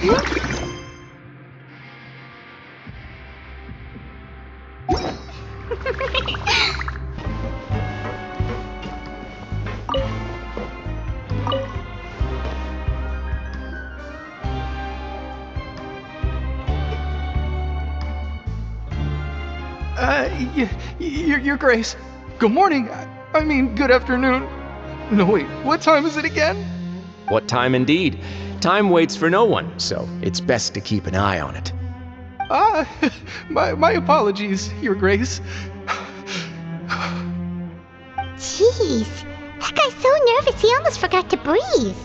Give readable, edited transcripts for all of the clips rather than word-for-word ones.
Your Grace. Good morning. I mean, good afternoon. No, wait, what time is it again? What time indeed? Time waits for no one, so it's best to keep an eye on it. My apologies, Your Grace. Jeez, that guy's so nervous he almost forgot to breathe.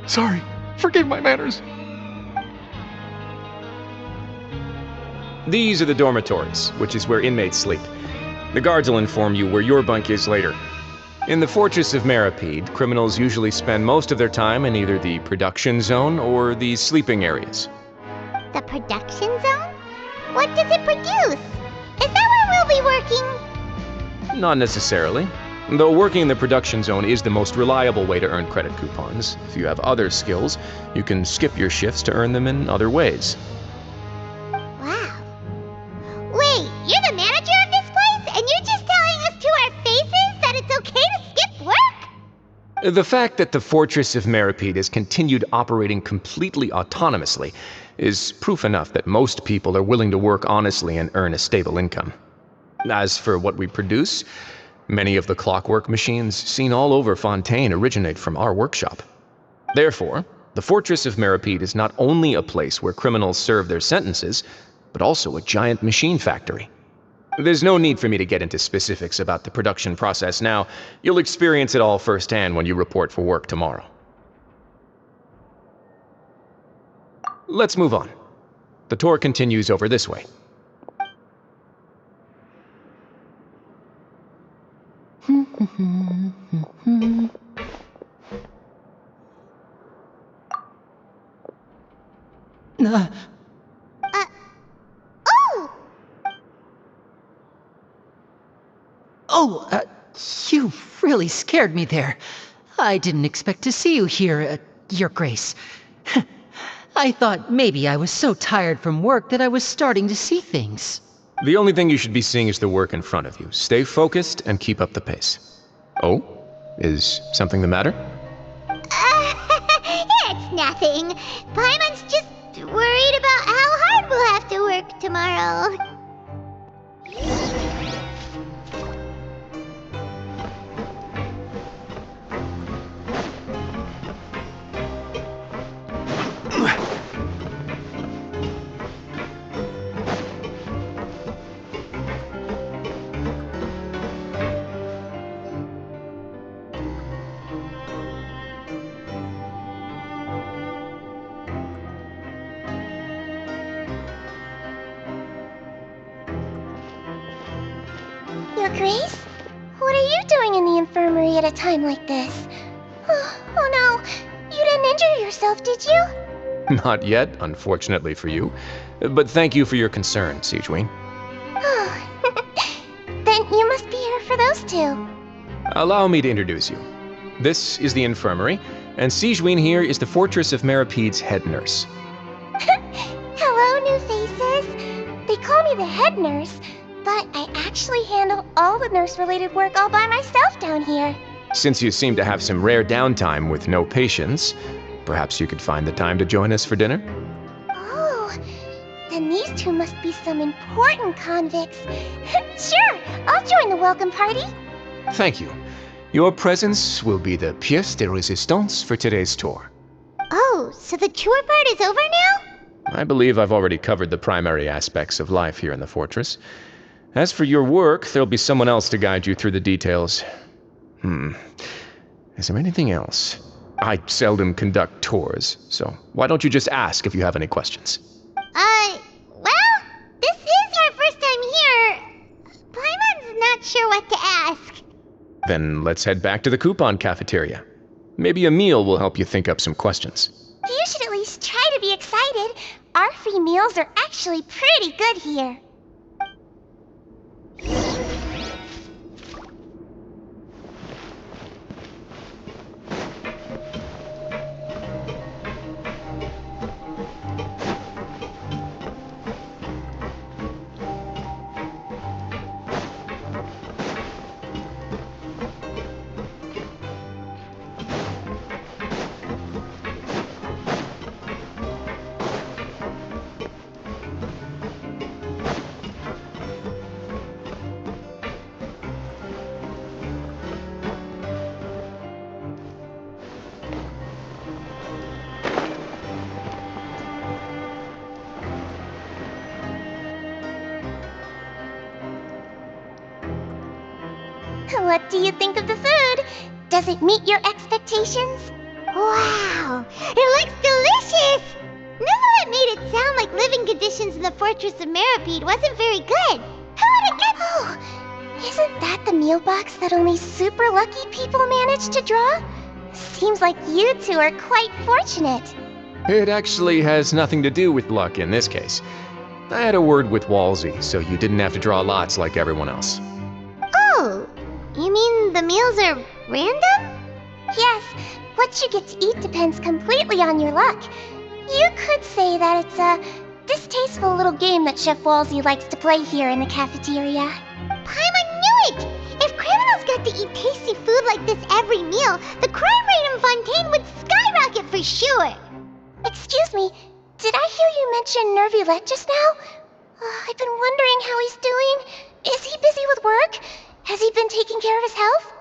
Sorry, forgive my manners. These are the dormitories, which is where inmates sleep. The guards will inform you where your bunk is later. In the Fortress of Meropide, criminals usually spend most of their time in either the production zone or the sleeping areas. The production zone? What does it produce? Is that where we'll be working? Not necessarily. Though working in the production zone is the most reliable way to earn credit coupons. If you have other skills, you can skip your shifts to earn them in other ways. Wow. Wait, you're the manager of this place, and you're just telling us to our faces that it's okay to skip work? The fact that the Fortress of Meropide has continued operating completely autonomously is proof enough that most people are willing to work honestly and earn a stable income. As for what we produce, many of the clockwork machines seen all over Fontaine originate from our workshop. Therefore, the Fortress of Meropide is not only a place where criminals serve their sentences, but also a giant machine factory. There's no need for me to get into specifics about the production process now. You'll experience it all firsthand when you report for work tomorrow. Let's move on. The tour continues over this way. You really scared me there. I didn't expect to see you here, Your Grace. I thought maybe I was so tired from work that I was starting to see things. The only thing you should be seeing is the work in front of you. Stay focused and keep up the pace. Oh? Is something the matter? It's nothing. Paimon's just worried about how hard we'll have to work tomorrow. Your Grace? What are you doing in the infirmary at a time like this? Oh no, you didn't injure yourself, did you? Not yet, unfortunately for you. But thank you for your concern, Sigewin. Then you must be here for those two. Allow me to introduce you. This is the infirmary, and Sigewin here is the Fortress of Meropide's head nurse. Hello, new faces. They call me the head nurse, but I actually handle all the nurse-related work all by myself down here. Since you seem to have some rare downtime with no patients, perhaps you could find the time to join us for dinner? Oh, then these two must be some important convicts. Sure, I'll join the welcome party. Thank you. Your presence will be the pièce de résistance for today's tour. Oh, so the tour part is over now? I believe I've already covered the primary aspects of life here in the fortress. As for your work, there'll be someone else to guide you through the details. Is there anything else? I seldom conduct tours, so why don't you just ask if you have any questions? Well, this is our first time here. Paimon's not sure what to ask. Then let's head back to the coupon cafeteria. Maybe a meal will help you think up some questions. You should at least try to be excited. Our free meals are actually pretty good here. What do you think of the food? Does it meet your expectations? Wow, it looks delicious! Neverlet made it sound like living conditions in the Fortress of Meropide wasn't very good. How would it get— Oh, isn't that the meal box that only super lucky people manage to draw? Seems like you two are quite fortunate. It actually has nothing to do with luck in this case. I had a word with Wriothesley, so you didn't have to draw lots like everyone else. Oh, you mean the meals are random? Yes, what you get to eat depends completely on your luck. You could say that it's a distasteful little game that Chef Wriothesley likes to play here in the cafeteria. Paimon knew it! If criminals got to eat tasty food like this every meal, the crime rate in Fontaine would skyrocket for sure! Excuse me, did I hear you mention Nervulette just now? I've been wondering how he's doing. Is he busy with work? Has he been taking care of his health?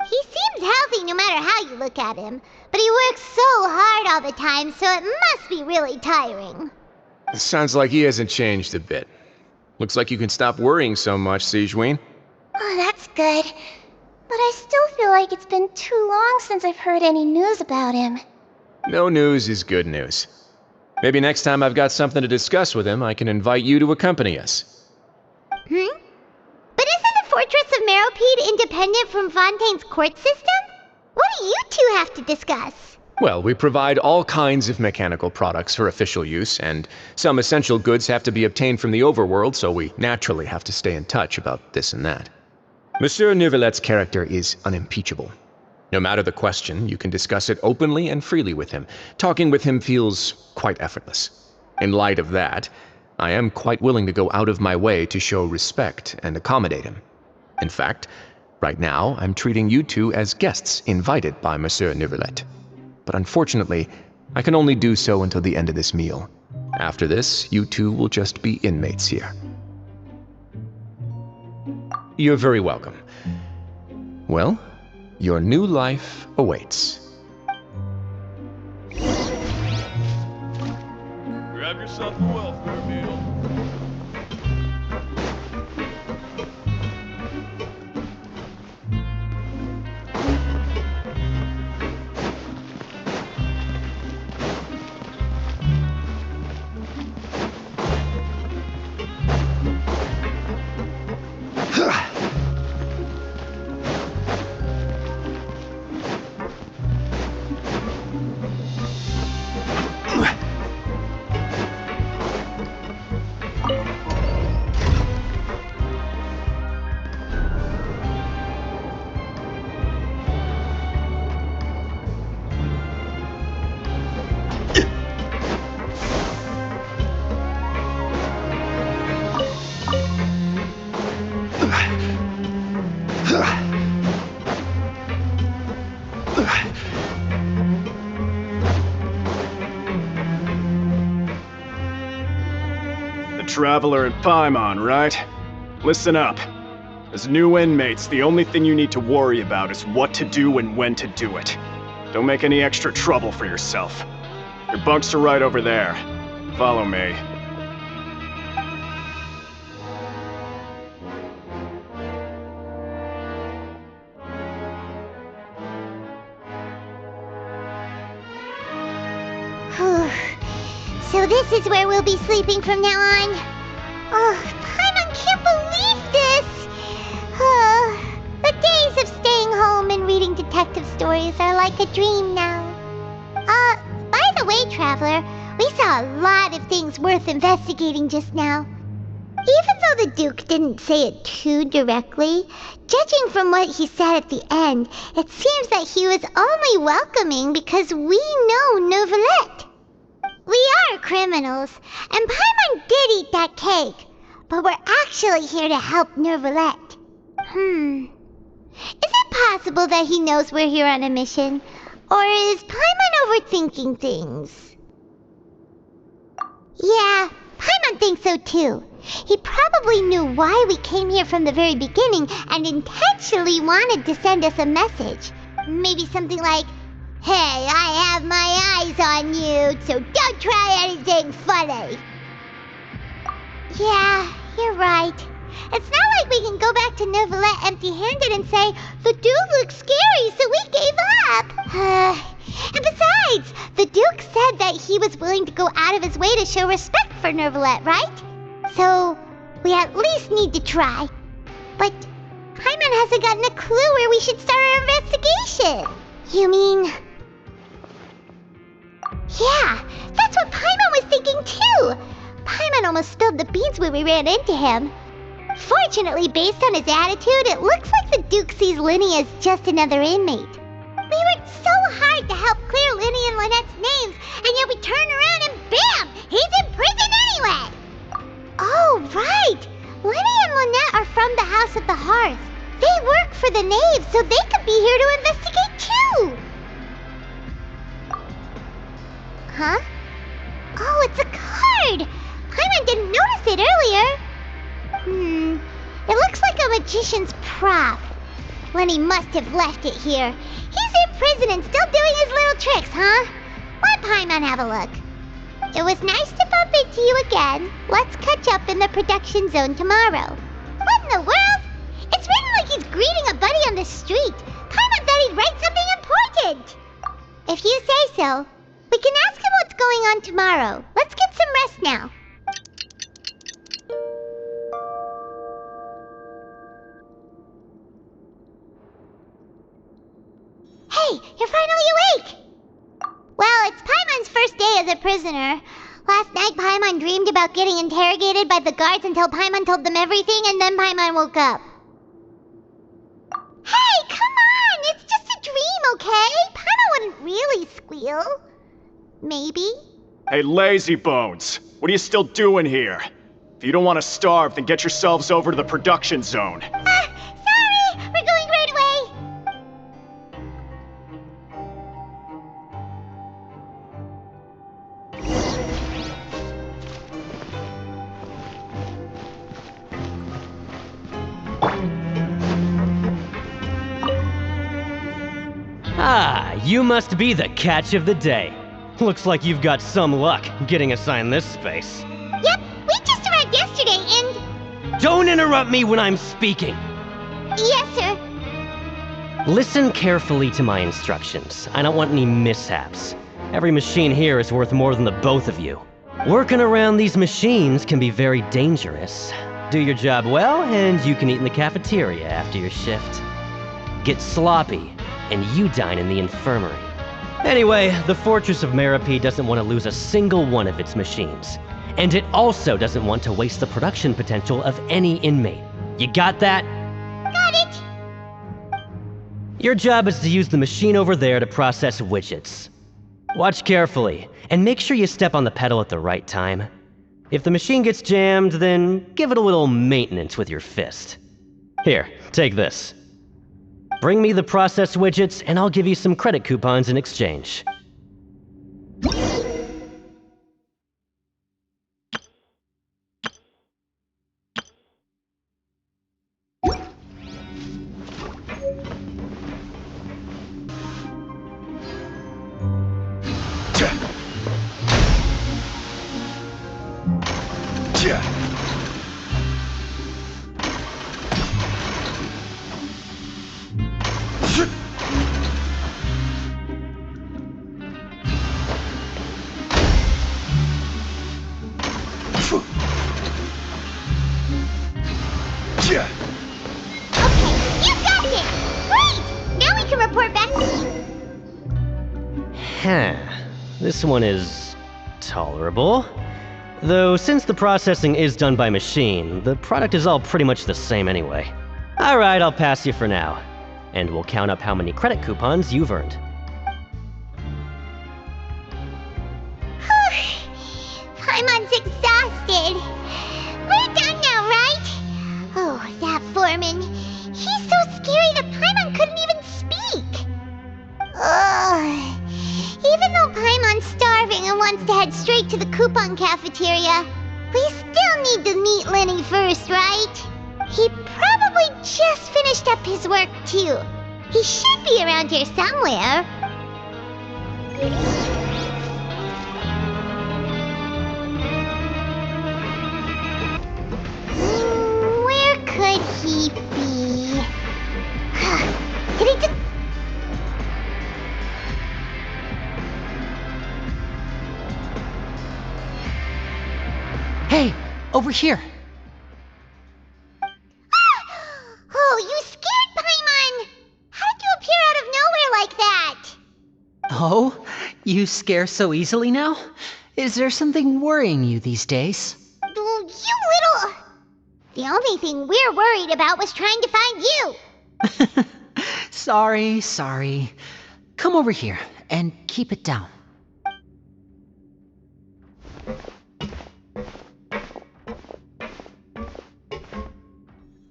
He seems healthy no matter how you look at him, but he works so hard all the time, so it must be really tiring. Sounds like he hasn't changed a bit. Looks like you can stop worrying so much, Sigewinne. Oh, that's good. But I still feel like it's been too long since I've heard any news about him. No news is good news. Maybe next time I've got something to discuss with him, I can invite you to accompany us. But isn't the Fortress of Meropide independent from Fontaine's court system? What do you two have to discuss? Well, we provide all kinds of mechanical products for official use, and some essential goods have to be obtained from the overworld, so we naturally have to stay in touch about this and that. Monsieur Nervulette's character is unimpeachable. No matter the question, you can discuss it openly and freely with him. Talking with him feels quite effortless. In light of that, I am quite willing to go out of my way to show respect and accommodate him. In fact, right now, I'm treating you two as guests invited by Monsieur Nervulette. But unfortunately, I can only do so until the end of this meal. After this, you two will just be inmates here. You're very welcome. Well, your new life awaits. Grab yourself a welfare meal. Traveler and Paimon, right? Listen up. As new inmates, the only thing you need to worry about is what to do and when to do it. Don't make any extra trouble for yourself. Your bunks are right over there. Follow me. So this is where we'll be sleeping from now on. Oh, Paimon can't believe this! The days of staying home and reading detective stories are like a dream now. By the way, Traveler, we saw a lot of things worth investigating just now. Even though the Duke didn't say it too directly, judging from what he said at the end, it seems that he was only welcoming because we know Nervulette. We are criminals, and Paimon did eat that cake, but we're actually here to help Nervulette. Is it possible that he knows we're here on a mission, or is Paimon overthinking things? Yeah, Paimon thinks so too. He probably knew why we came here from the very beginning and intentionally wanted to send us a message. Maybe something like, "Hey, I have my eyes on you, so don't try anything funny." Yeah, you're right. It's not like we can go back to Neuvillette empty-handed and say, the Duke looks scary, so we gave up. And besides, the Duke said that he was willing to go out of his way to show respect for Neuvillette, right? So, we at least need to try. But Paimon hasn't gotten a clue where we should start our investigation. You mean... Yeah, that's what Paimon was thinking too. Paimon almost spilled the beans when we ran into him. Fortunately, based on his attitude, it looks like the Duke sees Lyney as just another inmate. We worked so hard to help clear Lyney and Lynette's names, and yet we turn around and bam! He's in prison anyway! Oh, right! Lyney and Lynette are from the House of the Hearth. They work for the Knave, so they could be here to investigate too! Huh? Oh, it's a card! Paimon didn't notice it earlier. It looks like a magician's prop. Lyney must have left it here. He's in prison and still doing his little tricks, huh? Let Paimon have a look. It was nice to bump into you again. Let's catch up in the production zone tomorrow. What in the world? It's written like he's greeting a buddy on the street. Paimon thought he'd write something important. If you say so. We can ask him what's going on tomorrow. Let's get some rest now. Hey, you're finally awake! Well, it's Paimon's first day as a prisoner. Last night, Paimon dreamed about getting interrogated by the guards until Paimon told them everything, and then Paimon woke up. Hey, come on! It's just a dream, okay? Paimon wouldn't really squeal. Maybe? Hey, lazy bones! What are you still doing here? If you don't want to starve, then get yourselves over to the production zone. Sorry! We're going right away! Ah, you must be the catch of the day. Looks like you've got some luck getting assigned this space. Yep, we just arrived yesterday and... Don't interrupt me when I'm speaking! Yes, sir. Listen carefully to my instructions. I don't want any mishaps. Every machine here is worth more than the both of you. Working around these machines can be very dangerous. Do your job well, and you can eat in the cafeteria after your shift. Get sloppy, and you dine in the infirmary. Anyway, the Fortress of Meropide doesn't want to lose a single one of its machines. And it also doesn't want to waste the production potential of any inmate. You got that? Got it! Your job is to use the machine over there to process widgets. Watch carefully, and make sure you step on the pedal at the right time. If the machine gets jammed, then give it a little maintenance with your fist. Here, take this. Bring me the processed widgets, and I'll give you some credit coupons in exchange. This one is tolerable. Though since the processing is done by machine, the product is all pretty much the same anyway. Alright, I'll pass you for now. And we'll count up how many credit coupons you've earned. Paimon's exhausted. We're done now, right? Oh, that foreman. He's so scary that Paimon couldn't even speak. Ugh. Even though Paimon's starving and wants to head straight to the coupon cafeteria, we still need to meet Lyney first, right? He probably just finished up his work, too. He should be around here somewhere. Where Hey, over here. Oh, you scared Paimon! How did you appear out of nowhere like that? Oh, you scare so easily now? Is there something worrying you these days? You little... The only thing we're worried about was trying to find you. Sorry. Come over here and keep it down.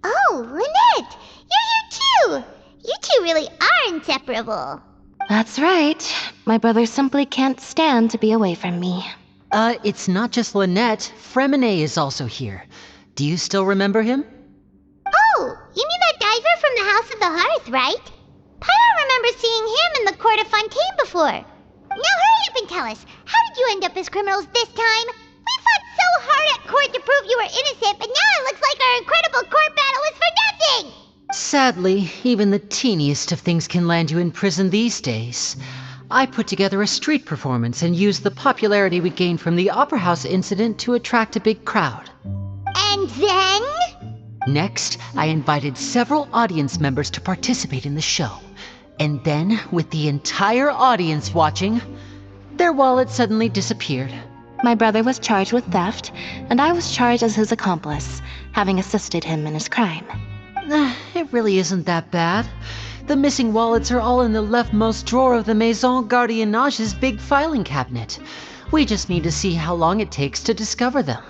Oh, Lynette! You're here too! You two really are inseparable. That's right. My brother simply can't stand to be away from me. It's not just Lynette. Fremine is also here. Do you still remember him? Oh, you mean that diver from the House of the Hearth, right? Paimon remembers seeing him in the Court of Fontaine before. Now hurry up and tell us, how did you end up as criminals this time? We fought so hard at court to prove you were innocent, but now it looks like our incredible court battle was for nothing! Sadly, even the teeniest of things can land you in prison these days. I put together a street performance and used the popularity we gained from the Opera House incident to attract a big crowd. And then? Next, I invited several audience members to participate in the show. And then, with the entire audience watching, their wallet suddenly disappeared. My brother was charged with theft, and I was charged as his accomplice, having assisted him in his crime. It really isn't that bad. The missing wallets are all in the leftmost drawer of the Maison Gardiennage's big filing cabinet. We just need to see how long it takes to discover them.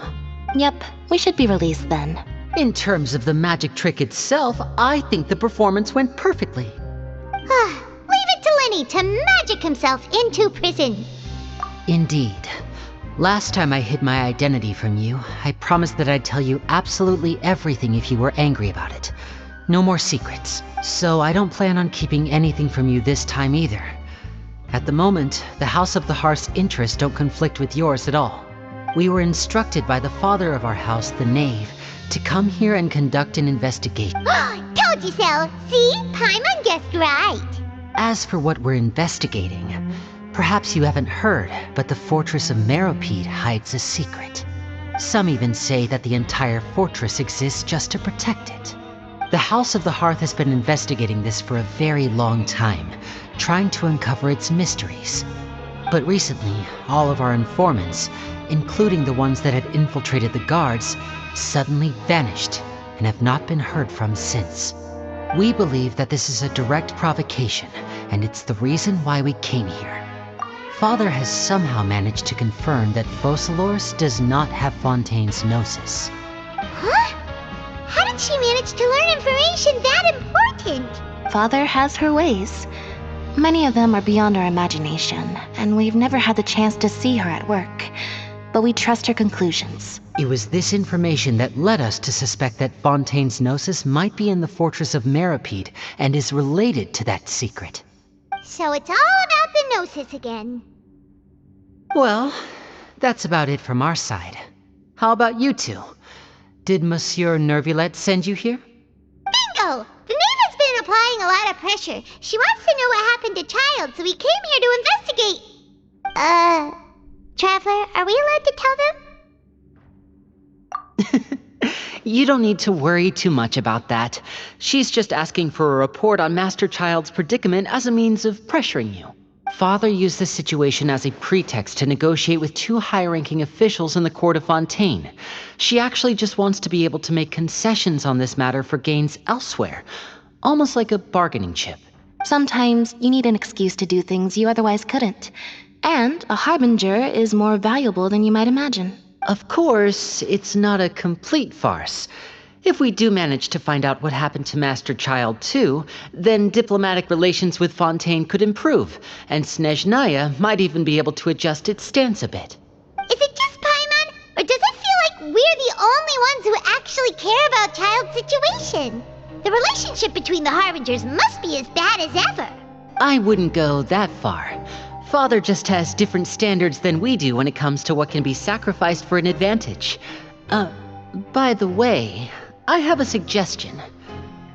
Yep, we should be released then. In terms of the magic trick itself, I think the performance went perfectly. Leave it to Lyney to magic himself into prison. Indeed. Last time I hid my identity from you, I promised that I'd tell you absolutely everything if you were angry about it. No more secrets. So I don't plan on keeping anything from you this time either. At the moment, the House of the Hearth's interests don't conflict with yours at all. We were instructed by the father of our house, the Knave, to come here and conduct an investigation. Told you so! See? Paimon guessed right. As for what we're investigating, perhaps you haven't heard, but the fortress of Meropide hides a secret. Some even say that the entire fortress exists just to protect it. The House of the Hearth has been investigating this for a very long time, trying to uncover its mysteries. But recently, all of our informants, including the ones that had infiltrated the guards, suddenly vanished and have not been heard from since. We believe that this is a direct provocation, and it's the reason why we came here. Father has somehow managed to confirm that Focalors does not have Fontaine's gnosis. Huh? How did she manage to learn information that important? Father has her ways. Many of them are beyond our imagination, and we've never had the chance to see her at work. But we trust her conclusions. It was this information that led us to suspect that Fontaine's gnosis might be in the fortress of Meropide and is related to that secret. So it's all about the gnosis again. Well, that's about it from our side. How about you two? Did Monsieur Nervulette send you here? Bingo! The Knave has been applying a lot of pressure. She wants to know what happened to Child, so we came here to investigate. Traveler, are we allowed to tell them? You don't need to worry too much about that. She's just asking for a report on Master Child's predicament as a means of pressuring you. Father used this situation as a pretext to negotiate with two high-ranking officials in the court of Fontaine. She actually just wants to be able to make concessions on this matter for gains elsewhere, almost like a bargaining chip. Sometimes you need an excuse to do things you otherwise couldn't. And a harbinger is more valuable than you might imagine. Of course, it's not a complete farce. If we do manage to find out what happened to Master Child too, then diplomatic relations with Fontaine could improve, and Snezhnaya might even be able to adjust its stance a bit. Is it just Paimon, or does it feel like we're the only ones who actually care about Child's situation? The relationship between the Harbingers must be as bad as ever. I wouldn't go that far. Father just has different standards than we do when it comes to what can be sacrificed for an advantage. By the way, I have a suggestion.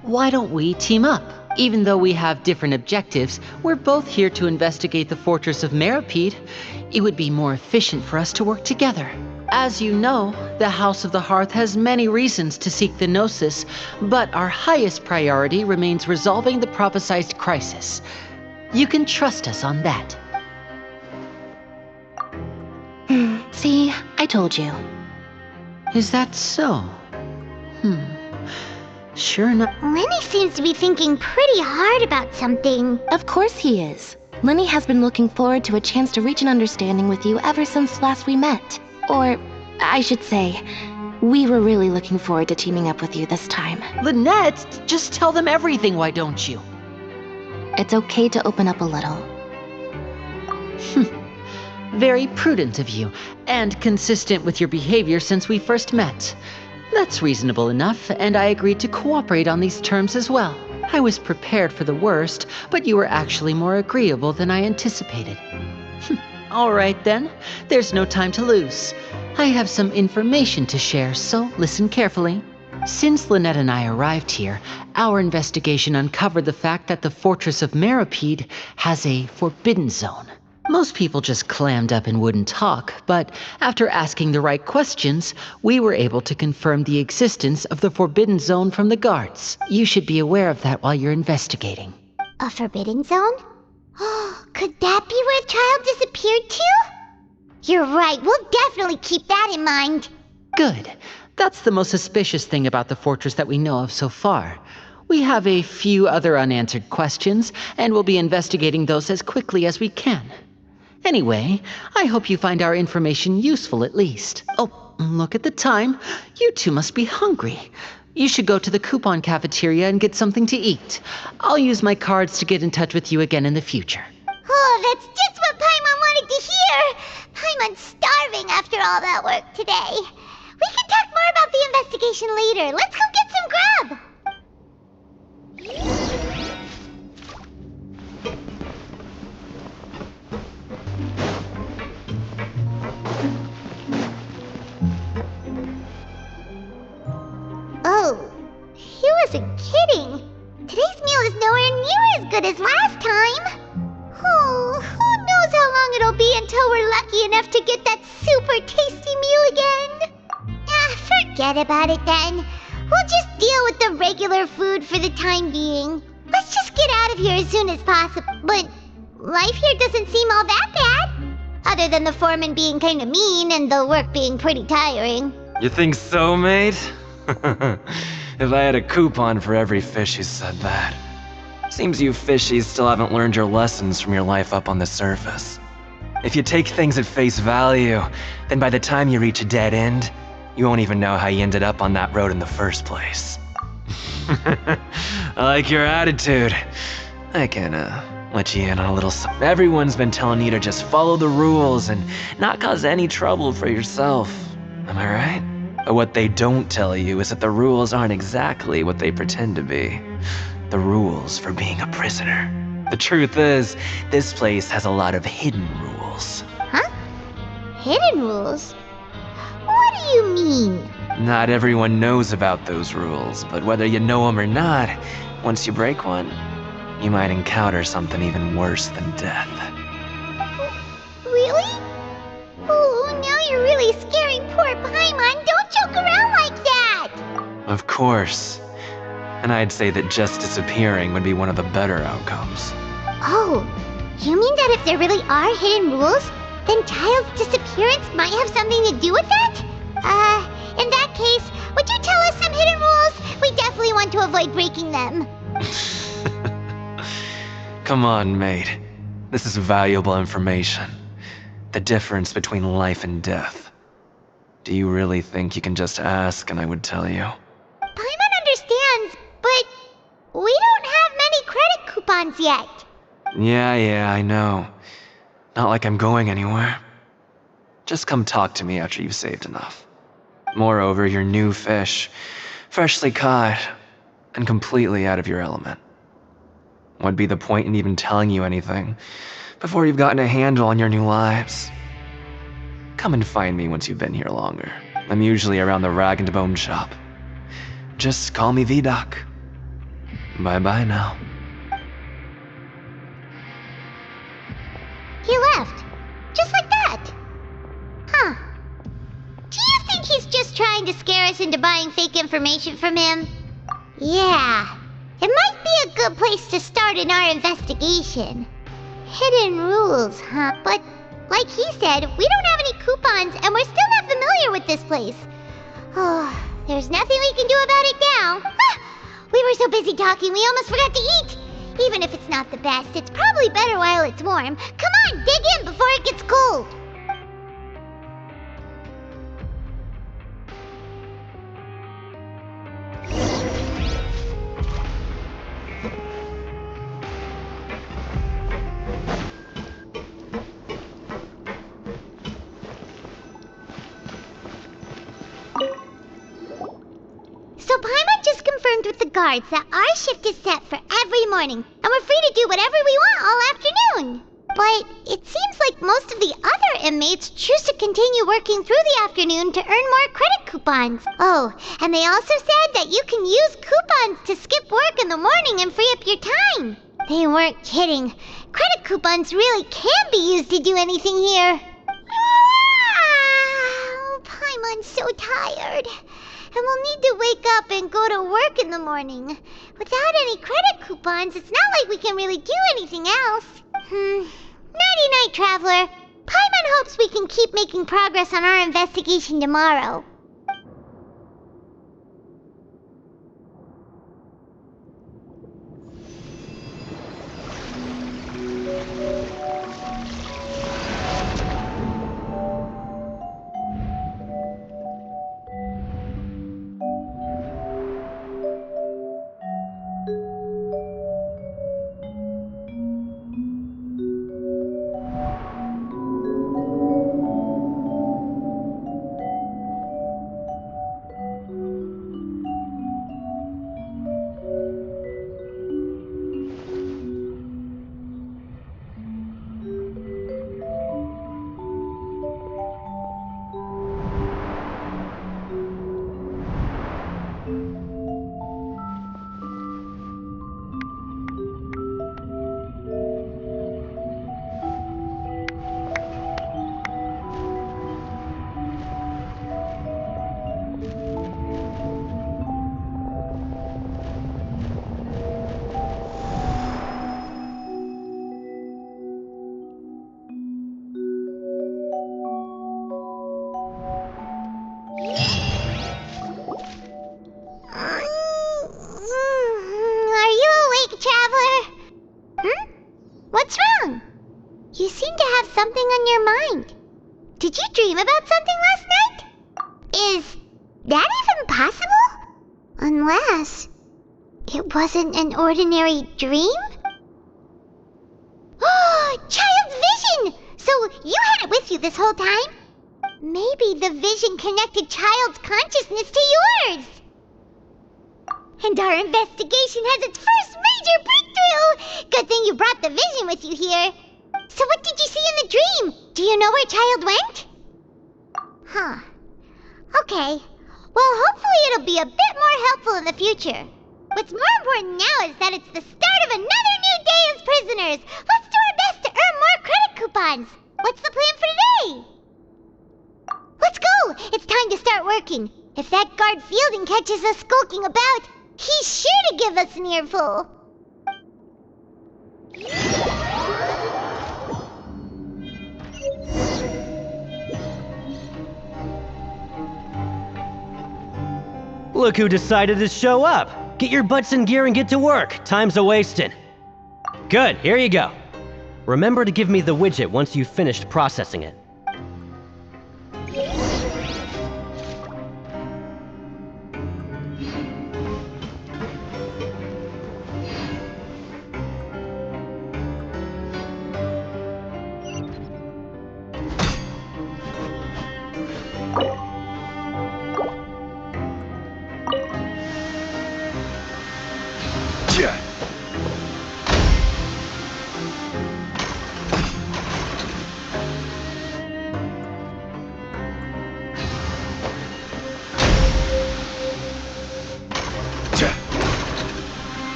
Why don't we team up? Even though we have different objectives, we're both here to investigate the fortress of Meropide. It would be more efficient for us to work together. As you know, The House of the Hearth has many reasons to seek the Gnosis, but our highest priority remains resolving the prophesized crisis. You can trust us on that. See, I told you. Is that so? Sure enough. Lyney seems to be thinking pretty hard about something. Of course he is. Lyney has been looking forward to a chance to reach an understanding with you ever since last we met. Or, I should say, we were really looking forward to teaming up with you this time. Lynette, just tell them everything, why don't you? It's okay to open up a little. Very prudent of you, and consistent with your behavior since we first met. That's reasonable enough, and I agreed to cooperate on these terms as well. I was prepared for the worst, but you were actually more agreeable than I anticipated. All right then, there's no time to lose. I have some information to share, so listen carefully. Since Lynette and I arrived here, our investigation uncovered the fact that the Fortress of Meropide has a forbidden zone. Most people just clammed up and wouldn't talk, but after asking the right questions, we were able to confirm the existence of the forbidden zone from the guards. You should be aware of that while you're investigating. A forbidden zone? Oh, could that be where the child disappeared to? You're right, we'll definitely keep that in mind. Good. That's the most suspicious thing about the fortress that we know of so far. We have a few other unanswered questions, and we'll be investigating those as quickly as we can. Anyway, I hope you find our information useful at least. Oh, look at the time. You two must be hungry. You should go to the coupon cafeteria and get something to eat. I'll use my cards to get in touch with you again in the future. Oh, that's just what Paimon wanted to hear! Paimon's starving after all that work today. We can talk more about the investigation later. Let's go get some grub! Oh, he wasn't kidding. Today's meal is nowhere near as good as last time. Oh, who knows how long it'll be until we're lucky enough to get that super tasty meal again. Forget about it then. We'll just deal with the regular food for the time being. Let's just get out of here as soon as possible. But life here doesn't seem all that bad. Other than the foreman being kind of mean and the work being pretty tiring. You think so, mate? If I had a coupon for every fish who said that. Seems you fishies still haven't learned your lessons from your life up on the surface. If you take things at face value, then by the time you reach a dead end, you won't even know how you ended up on that road in the first place. I like your attitude. I can, let you in on a little Everyone's been telling you to just follow the rules and not cause any trouble for yourself. Am I right? But what they don't tell you is that the rules aren't exactly what they pretend to be. The rules for being a prisoner. The truth is, this place has a lot of hidden rules. Huh? Hidden rules? What do you mean? Not everyone knows about those rules, but whether you know them or not, once you break one, you might encounter something even worse than death. Really? Oh, now you're really scaring poor Paimon. Don't joke around like that! Of course. And I'd say that just disappearing would be one of the better outcomes. Oh, you mean that if there really are hidden rules, then Child's disappearance might have something to do with that? In that case, would you tell us some hidden rules? We definitely want to avoid breaking them. Come on, mate. This is valuable information. The difference between life and death. Do you really think you can just ask and I would tell you? Paimon understands, but we don't have many credit coupons yet. Yeah, I know. Not like I'm going anywhere. Just come talk to me after you've saved enough. Moreover, you're new fish, freshly caught, and completely out of your element. What'd be the point in even telling you anything before you've gotten a handle on your new lives? Come and find me once you've been here longer. I'm usually around the rag and bone shop. Just call me V-Doc. Bye-bye now. He left. Just like that. Huh. Do you think he's just trying to scare us into buying fake information from him? Yeah, it might be a good place to start in our investigation. Hidden rules, huh? But, like he said, we don't have any coupons and we're still not familiar with this place. Oh, there's nothing we can do about it now. Ah, we were so busy talking we almost forgot to eat. Even if it's not the best, it's probably better while it's warm. Come on, dig in before it gets cold. So Paimon just confirmed with the guards that our shift is set for every morning, and we're free to do whatever we want all afternoon. But it seems like most of the other inmates choose to continue working through the afternoon to earn more credit coupons. Oh, and they also said that you can use coupons to skip work in the morning and free up your time. They weren't kidding. Credit coupons really can be used to do anything here. Ah, Paimon's so tired. And we'll need to wake up and go to work in the morning. Without any credit coupons, it's not like we can really do anything else. Nighty-night, Traveler. Paimon hopes we can keep making progress on our investigation tomorrow. What's wrong? You seem to have something on your mind. Did you dream about something last night? Is that even possible? Unless it wasn't an ordinary dream? Oh, child's vision! So you had it with you this whole time? Maybe the vision connected child's consciousness to yours. And our investigation has its first major breakthrough! Good thing you brought the vision with you here. So what did you see in the dream? Do you know where child went? Huh. Okay. Well, hopefully it'll be a bit more helpful in the future. What's more important now is that it's the start of another new day as prisoners. Let's do our best to earn more credit coupons. What's the plan for today? Let's go! It's time to start working. If that guard Fielding catches us skulking about, he's sure to give us an earful. Look who decided to show up! Get your butts in gear and get to work. Time's a-wasting. Good, here you go. Remember to give me the widget once you've finished processing it.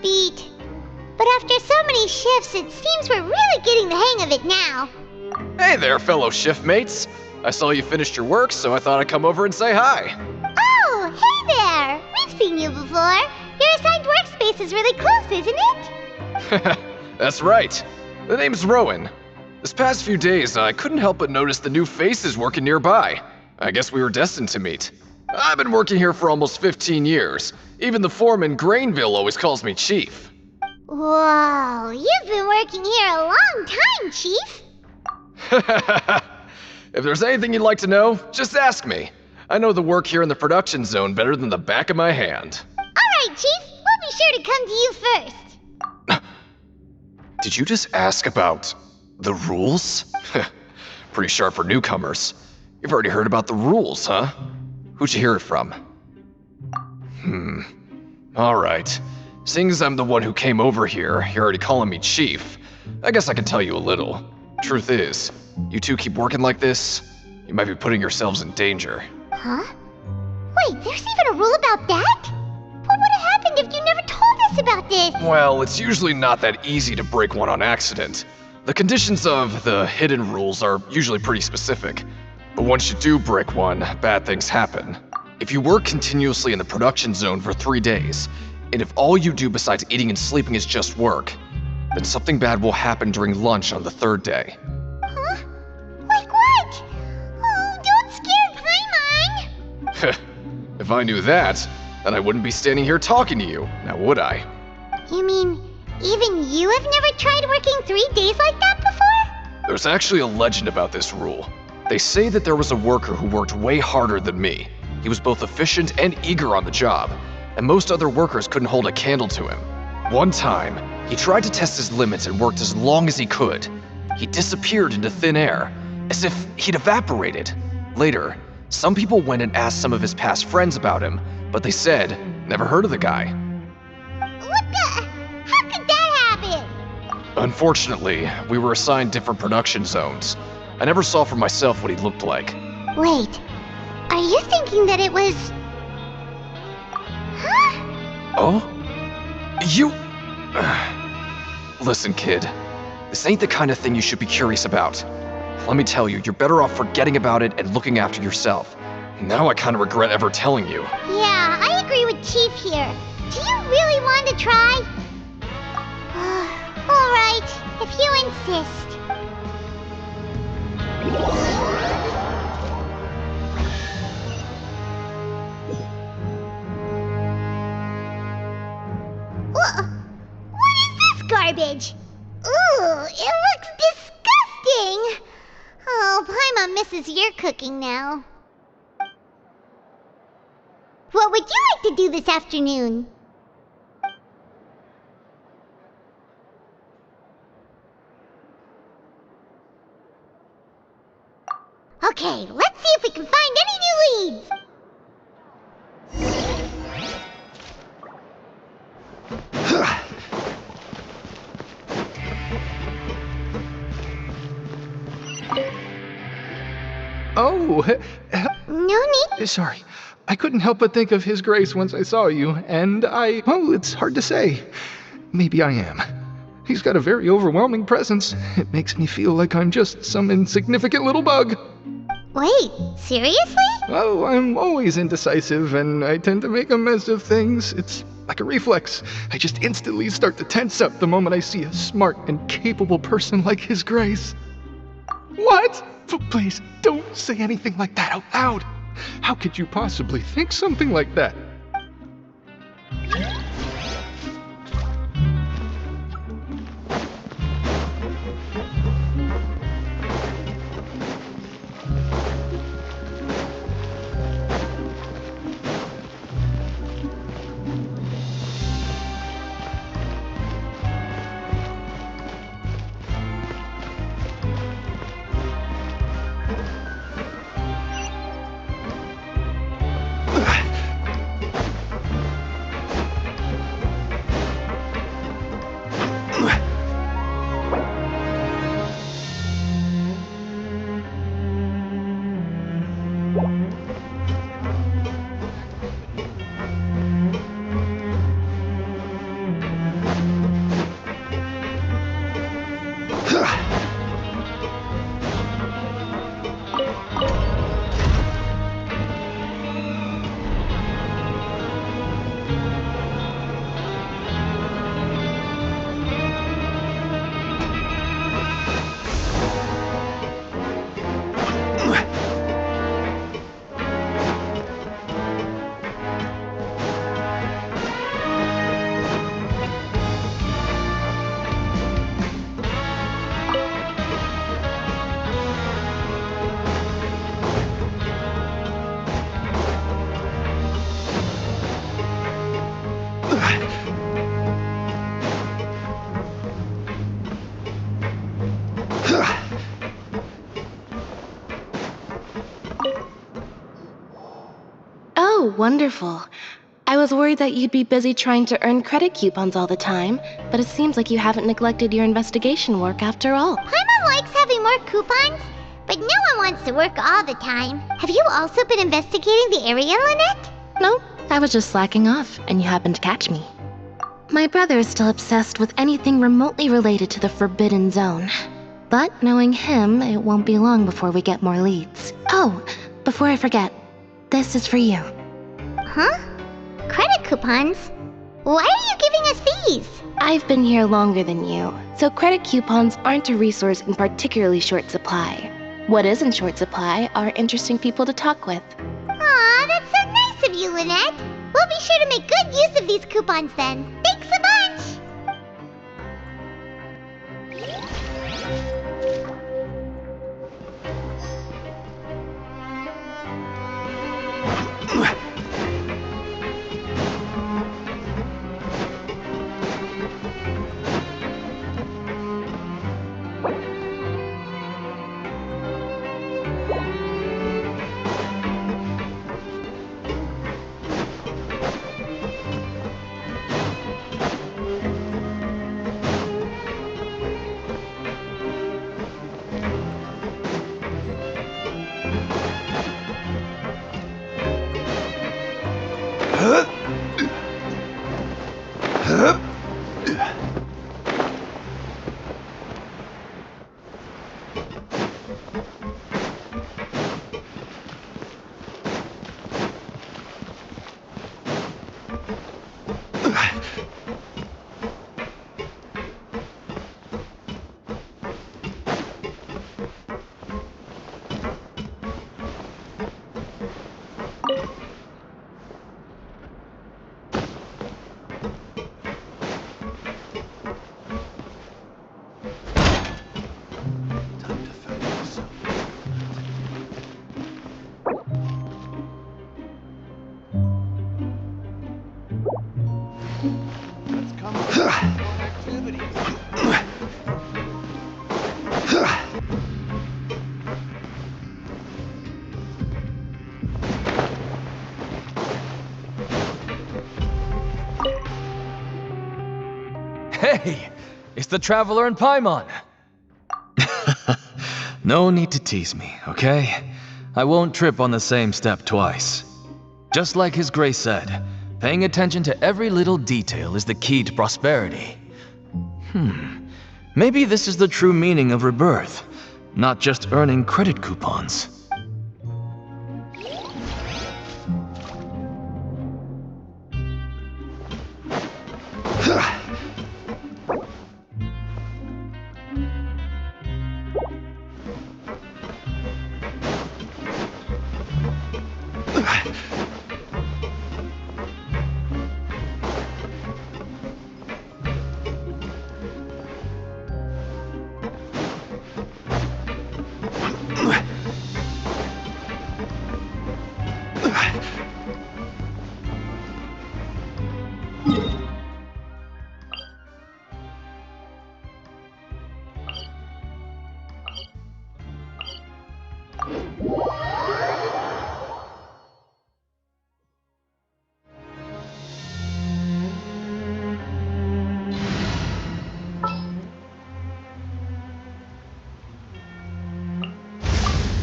beat. But after so many shifts, it seems we're really getting the hang of it now. Hey there, fellow shift mates. I saw you finished your work, so I thought I'd come over and say hi. Oh, hey there! We've seen you before. Your assigned workspace is really close, isn't it? That's right. The name's Rowan. This past few days, I couldn't help but notice the new faces working nearby. I guess we were destined to meet. I've been working here for almost 15 years. Even the foreman, Grainville, always calls me Chief. Whoa, you've been working here a long time, Chief. If there's anything you'd like to know, just ask me. I know the work here in the production zone better than the back of my hand. Alright, Chief, we'll be sure to come to you first. Did you just ask about the rules? Pretty sharp for newcomers. You've already heard about the rules, huh? Who'd you hear it from? Alright. Seeing as I'm the one who came over here, you're already calling me Chief. I guess I can tell you a little. Truth is, you two keep working like this, you might be putting yourselves in danger. Huh? Wait, there's even a rule about that? What would have happened if you never told us about this? Well, it's usually not that easy to break one on accident. The conditions of the hidden rules are usually pretty specific. But once you do break one, bad things happen. If you work continuously in the production zone for 3 days, and if all you do besides eating and sleeping is just work, then something bad will happen during lunch on the 3rd day. Huh? Like what? Oh, don't scare Paimon! If I knew that, then I wouldn't be standing here talking to you, now would I? You mean, even you have never tried working 3 days like that before? There's actually a legend about this rule. They say that there was a worker who worked way harder than me. He was both efficient and eager on the job, and most other workers couldn't hold a candle to him. One time, he tried to test his limits and worked as long as he could. He disappeared into thin air, as if he'd evaporated. Later, some people went and asked some of his past friends about him, but they said, never heard of the guy. What the? How could that happen? Unfortunately, we were assigned different production zones. I never saw for myself what he looked like. Wait, are you thinking that it was... Huh? Oh? You... Listen, kid. This ain't the kind of thing you should be curious about. Let me tell you, you're better off forgetting about it and looking after yourself. Now I kind of regret ever telling you. Yeah, I agree with Chief here. Do you really want to try? Alright, if you insist. What is this garbage? Ooh, it looks disgusting! Oh, Paimon misses your cooking now. What would you like to do this afternoon? Okay, let's see if we can find any new leads! Oh, No need. sorry. I couldn't help but think of His Grace once I saw you, and well, it's hard to say. Maybe I am. He's got a very overwhelming presence. It makes me feel like I'm just some insignificant little bug. Wait, seriously? Well, I'm always indecisive, and I tend to make a mess of things. It's like a reflex. I just instantly start to tense up the moment I see a smart and capable person like His Grace. What? Please, don't say anything like that out loud. How could you possibly think something like that? Oh, wonderful. I was worried that you'd be busy trying to earn credit coupons all the time, but it seems like you haven't neglected your investigation work after all. Paimon likes having more coupons, but no one wants to work all the time. Have you also been investigating the area, Lynette? No, I was just slacking off, and you happened to catch me. My brother is still obsessed with anything remotely related to the Forbidden Zone. But knowing him, it won't be long before we get more leads. Oh, before I forget, this is for you. Huh? Credit coupons? Why are you giving us these? I've been here longer than you, so credit coupons aren't a resource in particularly short supply. What is in short supply are interesting people to talk with. Aw, that's so nice of you, Lynette. We'll be sure to make good use of these coupons then. Thanks a bunch! Hey, it's the Traveler and Paimon. No need to tease me, okay? I won't trip on the same step twice. Just like His Grace said, paying attention to every little detail is the key to prosperity. Maybe this is the true meaning of rebirth, not just earning credit coupons.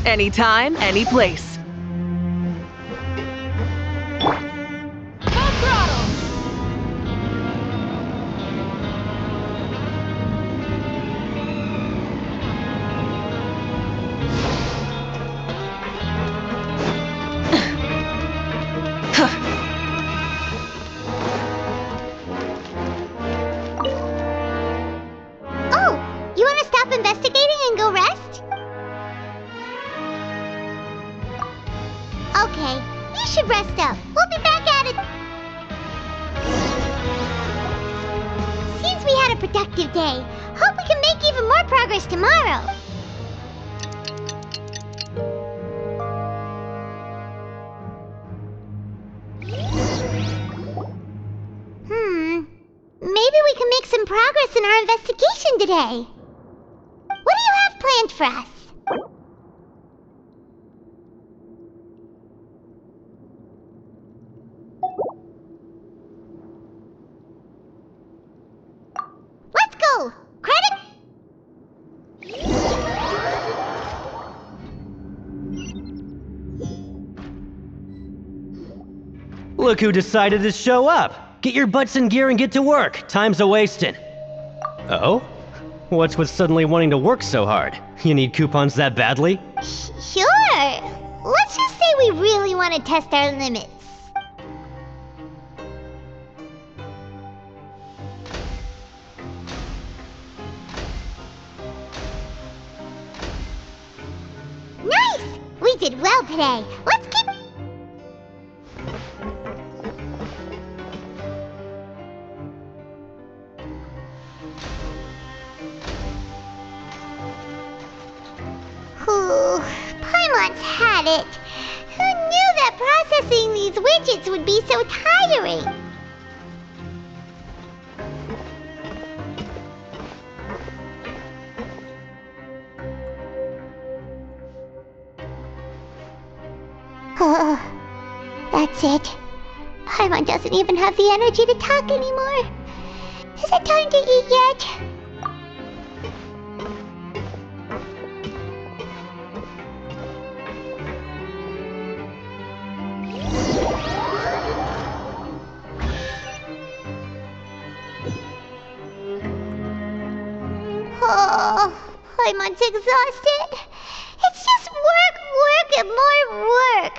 Anytime, any place. want to stop investigating and go rest? Okay, you should rest up. We'll be back at it. Seems we had a productive day. Hope we can make even more progress tomorrow. Maybe we can make some progress in our investigation today. What do you have planned for us? Let's go! Credit! Look who decided to show up! Get your butts in gear and get to work. Time's a-wasting. Oh? What's with suddenly wanting to work so hard? You need coupons that badly? Sure. Let's just say we really want to test our limits. Nice! We did well today. Let's keep... Paimon's had it. Who knew that processing these widgets would be so tiring? That's it. Paimon doesn't even have the energy to talk anymore. Is it time to eat yet? Oh, Paimon's exhausted. It's just work, and more work.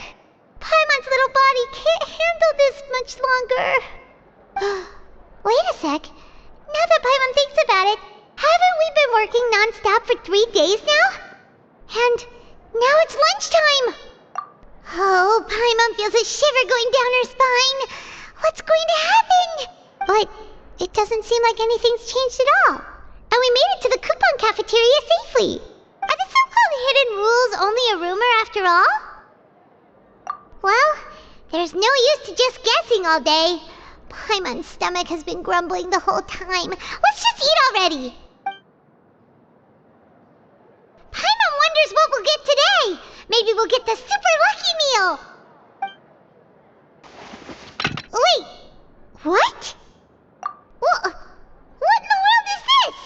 Paimon's little body can't handle this much longer. Wait a sec. Now that Paimon thinks about it, haven't we been working non-stop for 3 days now? And now it's lunchtime. Oh, Paimon feels a shiver going down her spine. What's going to happen? But it doesn't seem like anything's changed at all. And we made it to the coupon cafeteria safely. Are the so-called hidden rules only a rumor after all? Well, there's no use to just guessing all day. Paimon's stomach has been grumbling the whole time. Let's just eat already. Paimon wonders what we'll get today. Maybe we'll get the super lucky meal. Wait, what? What in the world is this?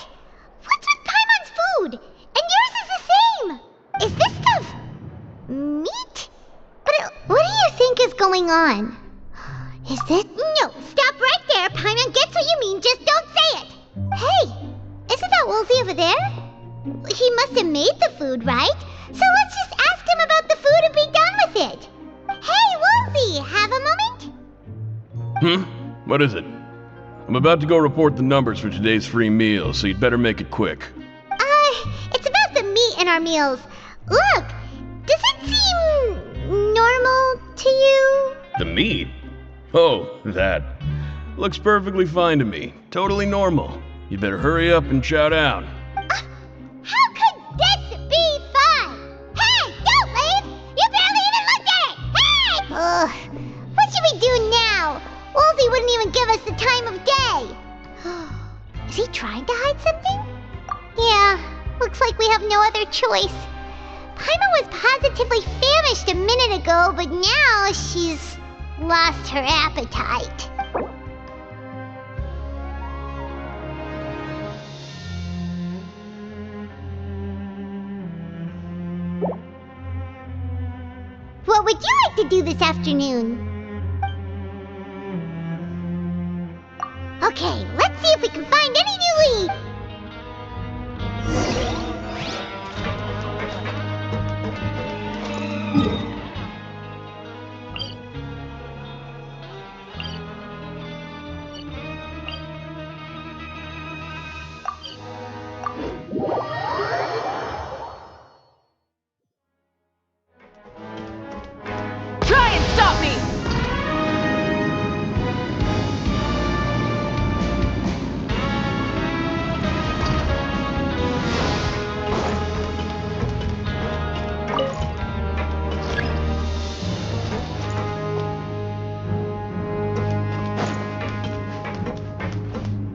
What's with Paimon's food? And yours is the same. Is this stuff meat? But what do you think is going on? Is this... No, stop right there. Paimon gets what you mean, just don't say it. Hey, isn't that Wolsey over there? He must have made the food, right? So let's just ask him about the food and be done with it. Hey, Wolsey, have a moment? What is it? I'm about to go report the numbers for today's free meal, so you'd better make it quick. It's about the meat in our meals. Look, does it seem normal to you? The meat? Oh, that. Looks perfectly fine to me. Totally normal. You better hurry up and chow down. How could this be fun? Hey, don't leave! You barely even looked at it! Hey! What should we do now? Wolsey wouldn't even give us the time of day. Is he trying to hide something? Yeah, looks like we have no other choice. Paimon was positively famished a minute ago, but now she's lost her appetite. What would you like to do this afternoon? Okay, let's see if we can find any new leads. Try and stop me!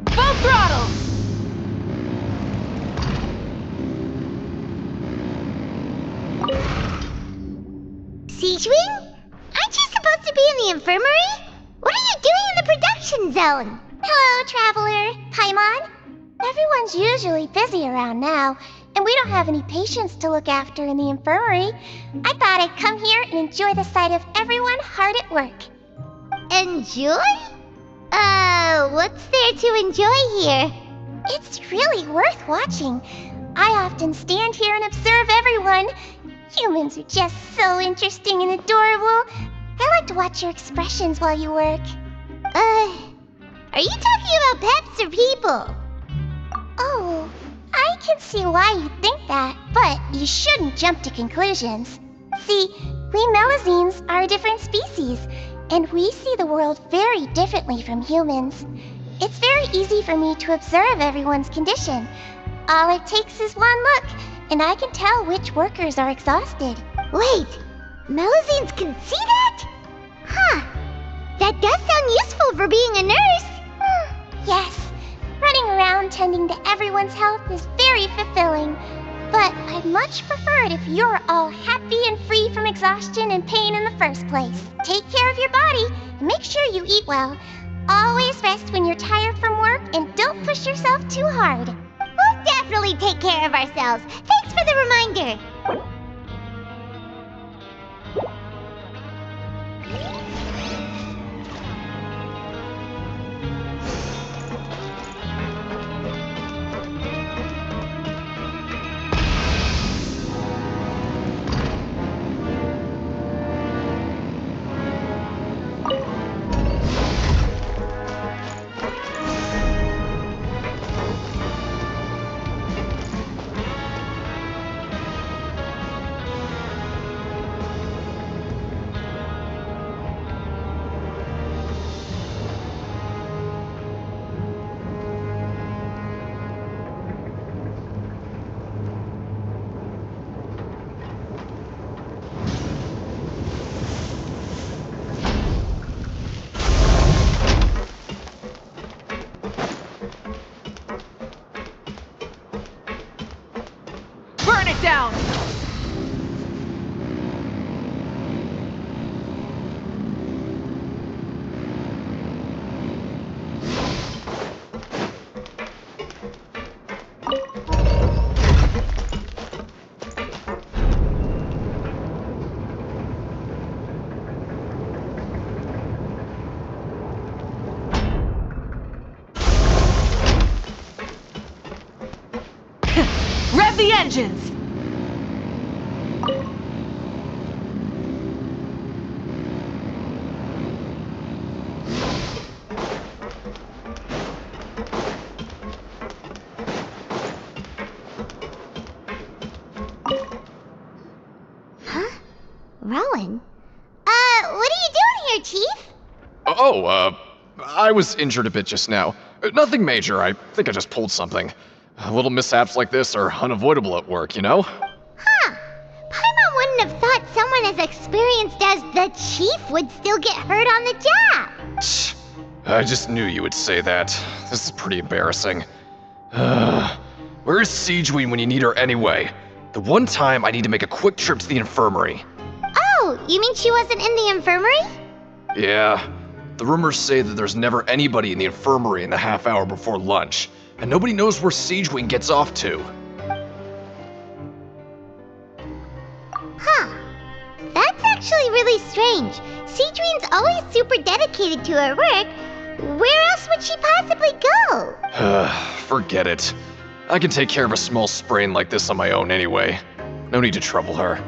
Full throttle! Siege Wing? Aren't you supposed to be in the infirmary? What are you doing in the production zone? Hello, Traveler. Paimon? Everyone's usually busy around now, and we don't have any patients to look after in the infirmary. I thought I'd come here and enjoy the sight of everyone hard at work. Enjoy? What's there to enjoy here? It's really worth watching. I often stand here and observe everyone. Humans are just so interesting and adorable. I like to watch your expressions while you work. Are you talking about pets or people? Oh, I can see why you think that, but you shouldn't jump to conclusions. See, we Melazines are a different species, and we see the world very differently from humans. It's very easy for me to observe everyone's condition. All it takes is one look, and I can tell which workers are exhausted. Wait, Melazines can see that? Huh. That does sound useful for being a nurse. Yes, running around tending to everyone's health is very fulfilling. But I'd much prefer it if you're all happy and free from exhaustion and pain in the first place. Take care of your body and make sure you eat well. Always rest when you're tired from work and don't push yourself too hard. We'll definitely take care of ourselves. Thanks for the reminder. Burn it down! Rev the engines! Huh? Rowan? What are you doing here, Chief? I was injured a bit just now. Nothing major, I think I just pulled something. Little mishaps like this are unavoidable at work, you know? Huh. Paimon wouldn't have thought someone as experienced as the Chief would still get hurt on the job. I just knew you would say that. This is pretty embarrassing. Where's Siegeween when you need her anyway? The one time I need to make a quick trip to the infirmary. Oh, you mean she wasn't in the infirmary? Yeah. The rumors say that there's never anybody in the infirmary in the half hour before lunch, and nobody knows where Siegeween gets off to. Huh. That's actually really strange. Siegeween's always super dedicated to her work. Where else would she possibly go? Forget it. I can take care of a small sprain like this on my own anyway. No need to trouble her.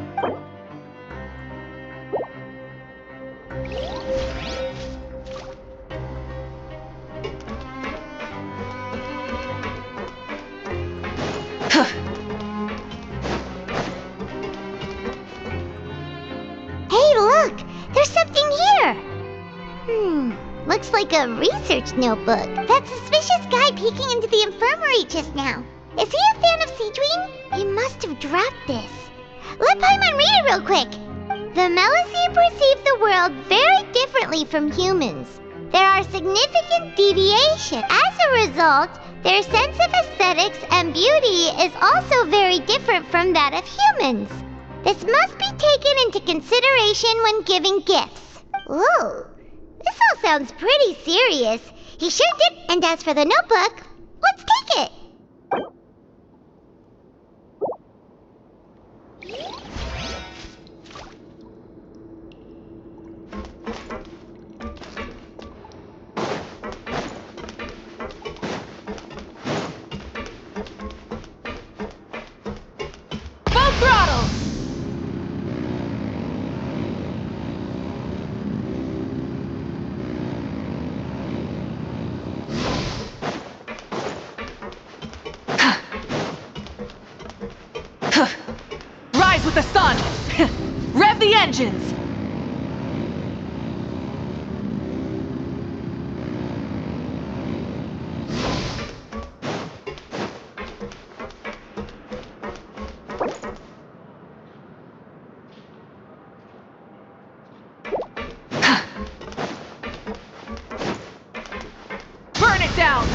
Hey, look! There's something here! Looks like a research notebook. That suspicious guy peeking into the infirmary just now. Is he a fan of Seedwing? He must have dropped this. Let Paimon read it real quick! The Melusine perceive the world very differently from humans. There are significant deviations. As a result, their sense of aesthetics and beauty is also very different from that of humans. This must be taken into consideration when giving gifts. Ooh, this all sounds pretty serious. He sure did. And as for the notebook, let's take it. Full throttle! Rise with the sun! Rev the engines! Burn it down!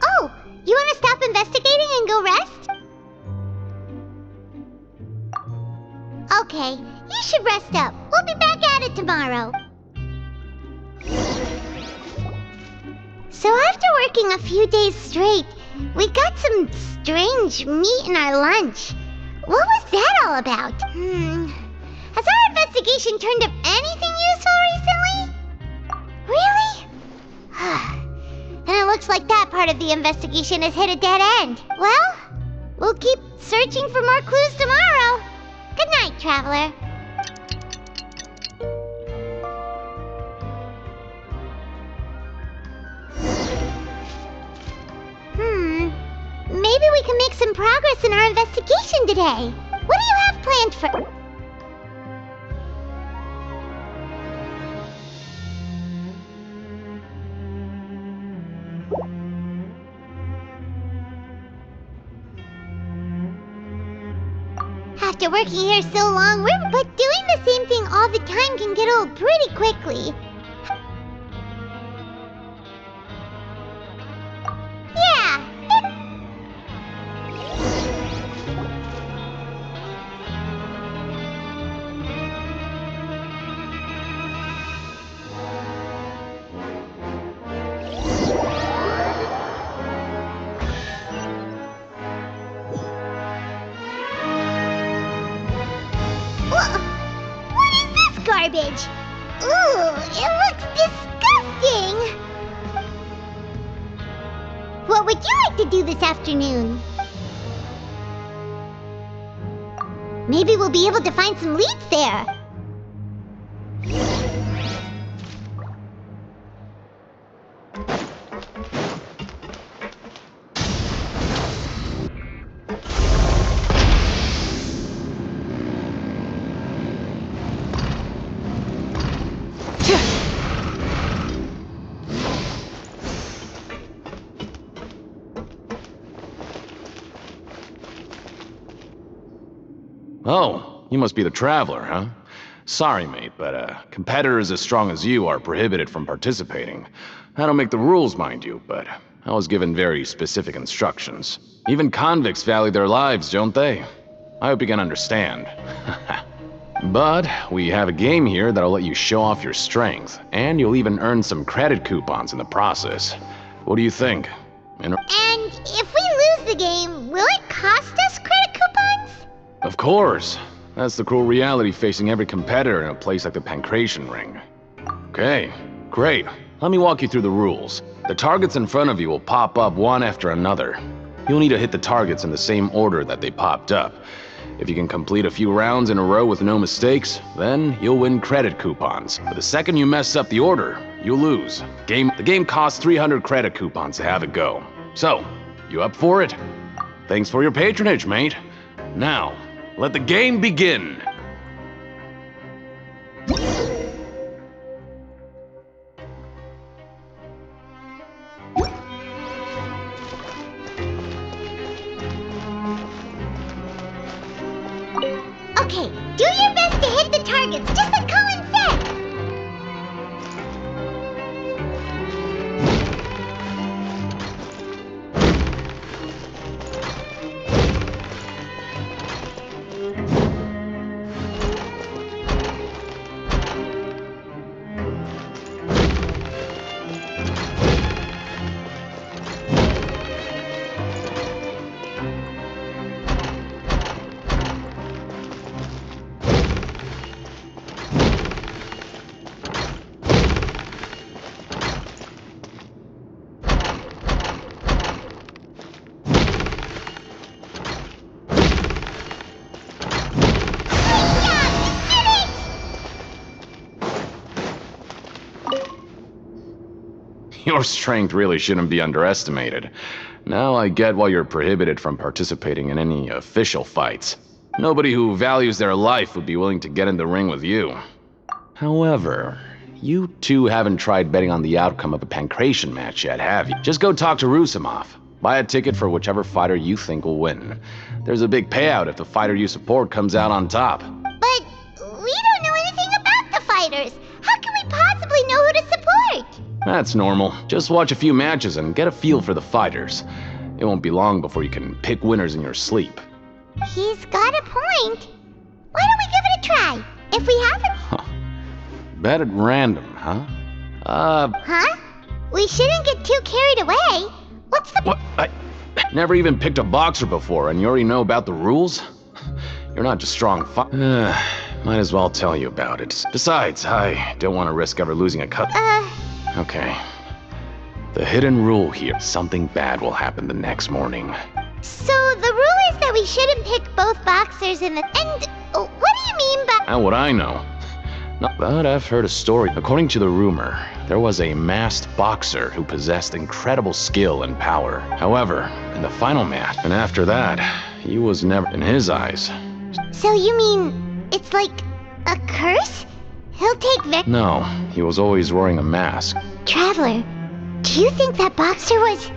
Oh, you want to stop investigating and go rest? Okay, you should rest up. We'll be back at it tomorrow. So after working a few days straight, we got some strange meat in our lunch. What was that all about? Has our investigation turned up anything useful recently? Really? Then it looks like that part of the investigation has hit a dead end. Well, we'll keep searching for more clues tomorrow. Good night, traveler. Maybe we can make some progress in our investigation today. What do you have planned for... After working here so long, but doing the same thing all the time can get old pretty quickly. Yeah. What is this garbage? Ooh, it looks disgusting! What would you like to do this afternoon? Maybe we'll be able to find some leads there. Oh, you must be the traveler, huh? Sorry, mate, but competitors as strong as you are prohibited from participating. I don't make the rules, mind you, but I was given very specific instructions. Even convicts value their lives, don't they? I hope you can understand. But we have a game here that'll let you show off your strength, and you'll even earn some credit coupons in the process. What do you think? And if we lose the game, will it cost us credit coupons? Of course. That's the cruel reality facing every competitor in a place like the Pankration ring. Okay, great. Let me walk you through the rules. The targets in front of you will pop up one after another. You'll need to hit the targets in the same order that they popped up. If you can complete a few rounds in a row with no mistakes, then you'll win credit coupons. But the second you mess up the order, you'll lose. The game costs 300 credit coupons to have it go. So, you up for it? Thanks for your patronage, mate. Now, let the game begin! Okay, do your best to hit the targets, just like Colin said! Your strength really shouldn't be underestimated. Now I get why you're prohibited from participating in any official fights. Nobody who values their life would be willing to get in the ring with you. However, you two haven't tried betting on the outcome of a Pankration match yet, have you? Just go talk to Rusimov. Buy a ticket for whichever fighter you think will win. There's a big payout if the fighter you support comes out on top. But we don't know anything about the fighters. How can we possibly know who to support? That's normal. Just watch a few matches and get a feel for the fighters. It won't be long before you can pick winners in your sleep. He's got a point. Why don't we give it a try? If we haven't... Bet at random, huh? Huh? We shouldn't get too carried away. What's the... What? I never even picked a boxer before, and you already know about the rules? You're not just strong might as well tell you about it. Besides, I don't want to risk ever losing a cut. Okay. The hidden rule here, something bad will happen the next morning. So the rule is that we shouldn't pick both boxers in the... And what do you mean by... How would I know? No, but I've heard a story. According to the rumor, there was a masked boxer who possessed incredible skill and power. However, in the final match, and after that, he was never in his eyes. So you mean it's like a curse? He'll take No, he was always wearing a mask. Traveler, do you think that boxer was...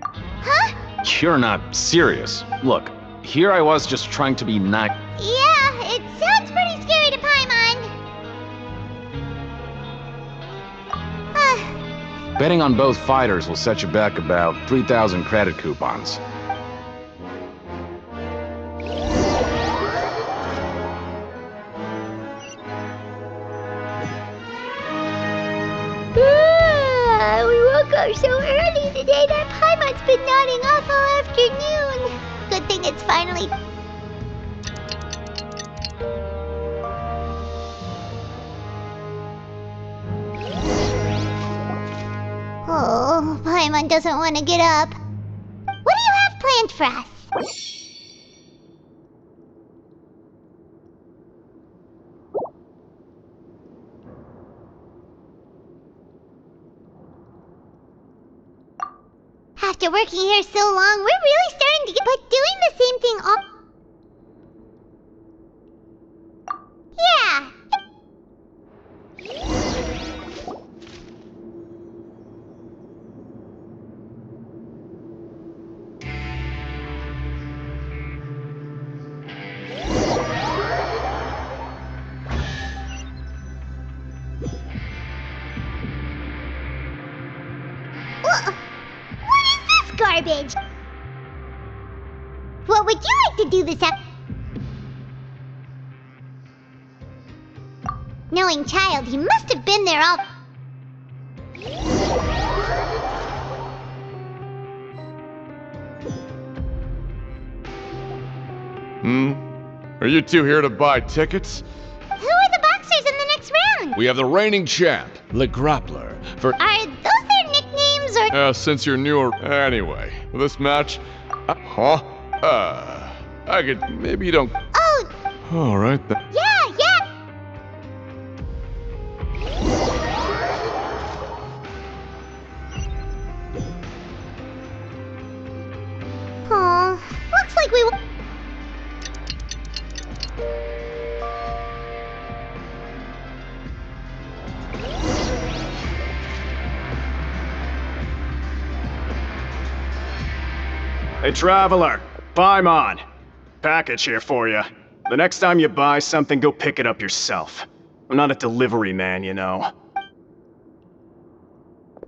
Huh? You're not serious. Look, here I was just trying to be nice. Yeah, it sounds pretty scary to Paimon. Betting on both fighters will set you back about 3,000 credit coupons. We woke up so early today that Paimon's been nodding off all afternoon. Good thing it's finally... Oh, Paimon doesn't want to get up. What do you have planned for us? After working here so long, we're really starting to get... But doing the same thing all... Yeah. Garbage. What would you like to do this Knowing child, he must have been there all... Are you two here to buy tickets? Who are the boxers in the next round? We have the reigning champ, Le Grappler, for... Are those the Since you're newer. Anyway, with this match. I could. Maybe you don't. Oh! Alright then. Yeah! Aw, looks like we... Hey, traveler, Paimon. Package here for you. The next time you buy something, go pick it up yourself. I'm not a delivery man, you know.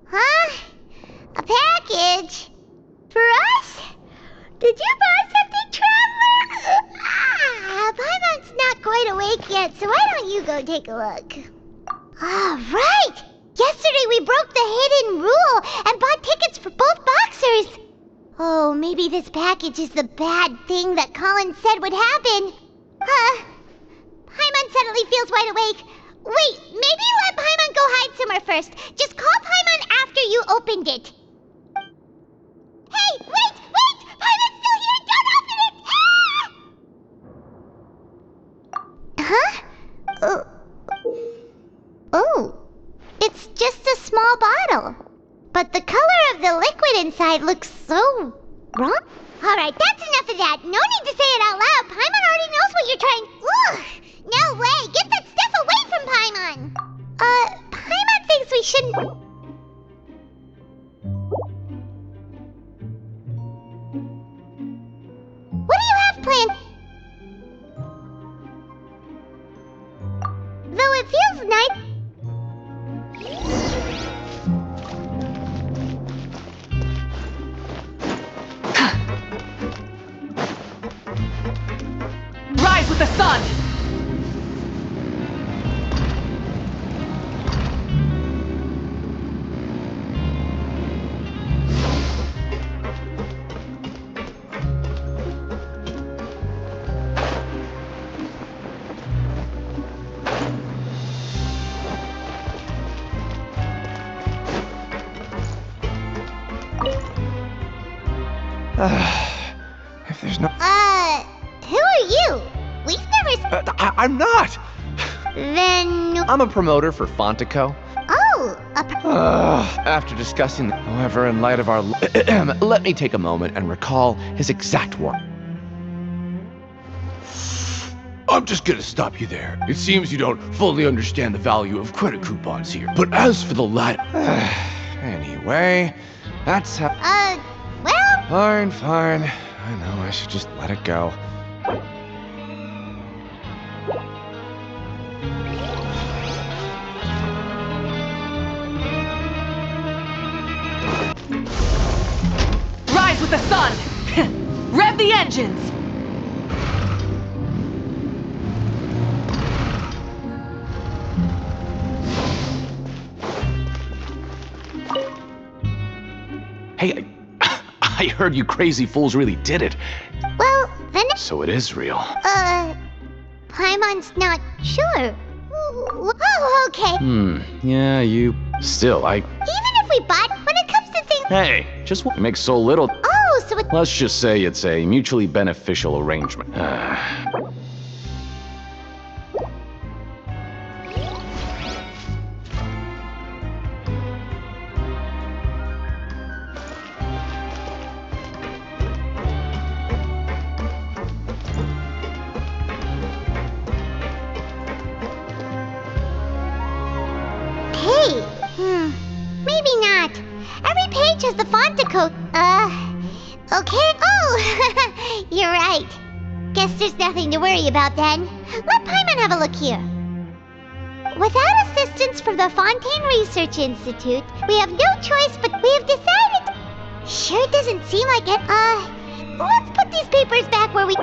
Huh? A package? For us? Did you buy something, traveler? Paimon's not quite awake yet, so why don't you go take a look? Right! Yesterday we broke the hidden rule and bought tickets for both boxers. Oh, maybe this package is the bad thing that Colin said would happen. Paimon suddenly feels wide awake. Wait, maybe let Paimon go hide somewhere first. Just call Paimon after you opened it. Hey, wait! Paimon's still here! Don't open it! Huh? Oh, it's just a small bottle. But the color of the liquid inside looks so wrong. Alright, that's enough of that. No need to say it out loud. Paimon already knows what you're trying... Ugh! No way! Get that stuff away from Paimon! Paimon thinks we shouldn't... What do you have planned? Though it feels nice... Rise with the sun! If there's no... who are you? We've never... I'm not! Then... I'm a promoter for Fontico. Oh, After discussing... However, in light of our... let me take a moment and recall his exact words. I'm just gonna stop you there. It seems you don't fully understand the value of credit coupons here. But as for the latter... Anyway, that's how... well... Fine. I know, I should just let it go. Rise with the sun! Rev the engines! Hey, I heard you crazy fools really did it. Well, then... So it is real. Paimon's not sure. Oh, okay. Yeah, you... Still, Even if we bought, when it comes to things... Hey, just it makes so little... Oh, so it... Let's just say it's a mutually beneficial arrangement. Maybe not. Every page has the Fontico. Okay. Oh, you're right. Guess there's nothing to worry about then. Let Paimon have a look here. Without assistance from the Fontaine Research Institute, we have no choice but we have decided... Sure doesn't seem like it. Let's put these papers back where we...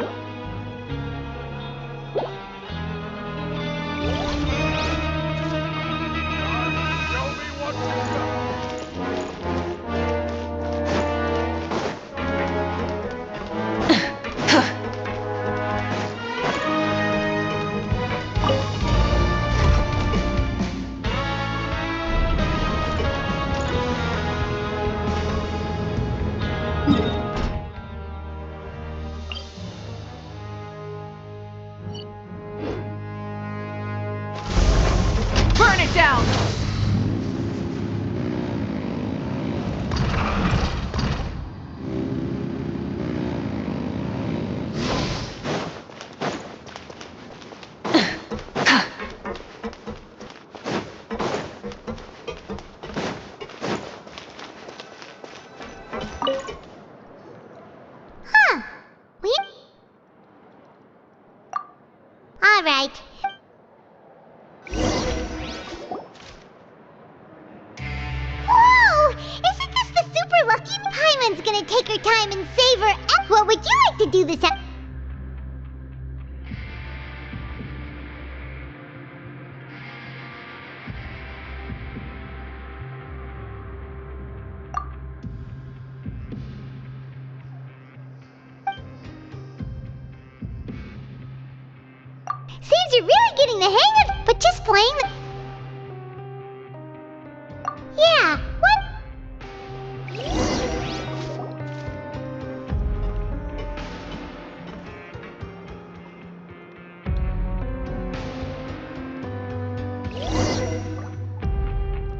right. Whoa! Isn't this the super lucky? Paimon's gonna take her time and save her. What would you like to do this afternoon? Seems you're really getting the hang of it, but just playing the... Yeah, what?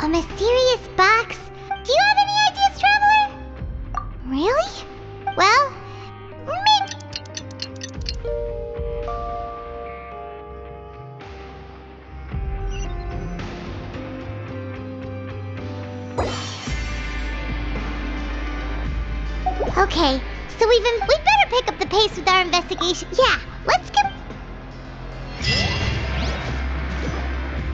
A mysterious box? Do you have any ideas, Traveler? Really? Well, maybe... Okay, so we better pick up the pace with our investigation. Yeah, let's